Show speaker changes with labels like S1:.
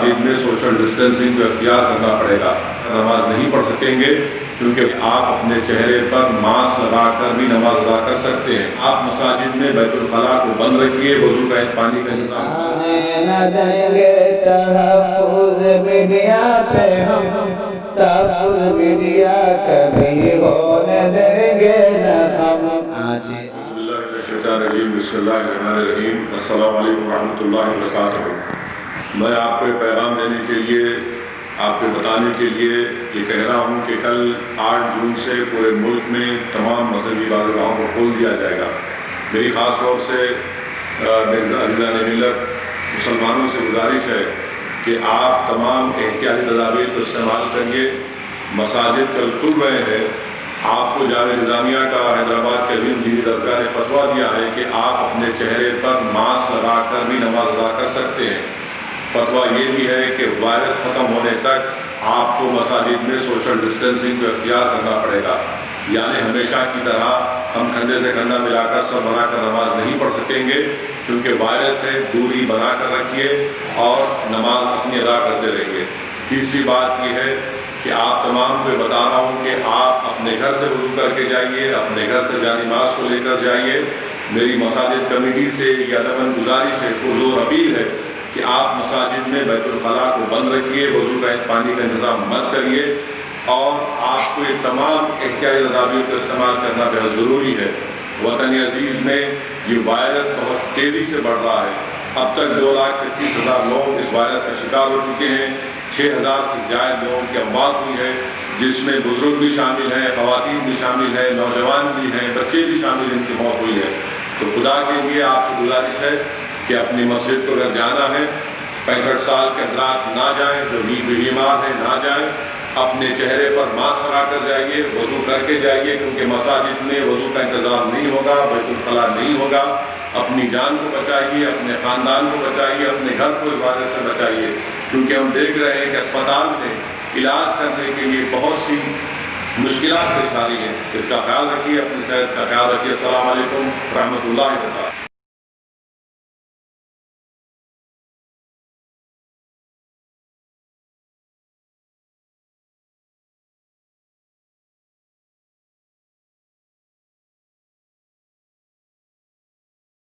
S1: مساجد میں social distancing کو اختیار کرنا پڑے گا. نماز نہیں پڑھ سکیں گے کیونکہ آپ اپنے چہرے پر ماسک لگا کر بھی نماز ادا کر سکتے ہیں. آپ مساجد میں بیت الخلاء کو بند رکھیے، وضو کا پانی کا انتظام
S2: نہ دیں گے تحفظ میڈیا پہ ہم، تحفظ میڈیا کبھی ہونے دیں گے نہ ہم.
S1: بسم اللہ الرحمن الرحیم. السلام علیکم ورحمۃ اللہ وبرکاتہ. میں آپ کو پیغام دینے کے لیے، آپ کو بتانے کے لیے یہ کہہ رہا ہوں کہ کل 8 جون سے پورے ملک میں تمام مذہبی عبادتگاہوں کو کھول دیا جائے گا. میری خاص طور سے عزیزان ملت مسلمانوں سے گزارش ہے کہ آپ تمام احتیاطی تدابیر کو استعمال کریے. مساجد کل کھل رہے ہیں. آپ کو جامعہ نظامیہ کا حیدرآباد کے عظیم دینی درسگاہ نے فتویٰ دیا ہے کہ آپ اپنے چہرے پر ماسک لگا کر بھی نماز ادا کر سکتے ہیں. فتویٰ یہ بھی ہے کہ وائرس ختم ہونے تک آپ کو مساجد میں سوشل ڈسٹینسنگ کو اختیار کرنا پڑے گا. یعنی ہمیشہ کی طرح ہم کندھے سے کندھا ملا کر سب بنا کر نماز نہیں پڑھ سکیں گے کیونکہ وائرس ہے. دوری بنا کر رکھیے اور نماز اپنی ادا کرتے رہیے. تیسری بات یہ ہے کہ آپ تمام کو بتا رہا ہوں کہ آپ اپنے گھر سے وضو کر کے جائیے، اپنے گھر سے جانی ماسک کو لے کر جائیے. میری مساجد کمیٹی سے یہ ادباً گزارش ہے، پرزور اپیل ہے کہ آپ مساجد میں بیت الخلاء کو بند رکھیے، وضو کا پانی کا انتظام مت کریے اور آپ کو یہ تمام احتیاطی تدابیر کو استعمال کرنا بہت ضروری ہے. وطن عزیز میں یہ وائرس بہت تیزی سے بڑھ رہا ہے. اب تک 2,36,000 لوگ اس وائرس کا شکار ہو چکے ہیں. 6,000 سے زیادہ لوگوں کی اموات ہوئی ہے، جس میں بزرگ بھی شامل ہیں، خواتین بھی شامل ہیں، نوجوان بھی ہیں، بچے بھی شامل ہیں، ان کی موت ہوئی ہے. تو خدا کے لیے آپ سے گزارش ہے کہ اپنی مسجد کو اگر جانا ہے 65 سال کے حضرات نہ جائیں، جو بیمار ہیں نہ جائیں. اپنے چہرے پر ماسک لگا کر جائیے، وضو کر کے جائیے کیونکہ مساجد میں وضو کا انتظام نہیں ہوگا، بیت الخلاء نہیں ہوگا. اپنی جان کو بچائیے، اپنے خاندان کو بچائیے، اپنے گھر کو اس وائرس سے بچائیے کیونکہ ہم دیکھ رہے ہیں کہ اسپتال میں علاج کرنے کے لیے بہت سی مشکلات پیش آ رہی ہیں. اس کا خیال رکھیے، اپنی صحت کا خیال رکھیے. السلام علیکم ورحمۃ اللہ وبرکاتہ.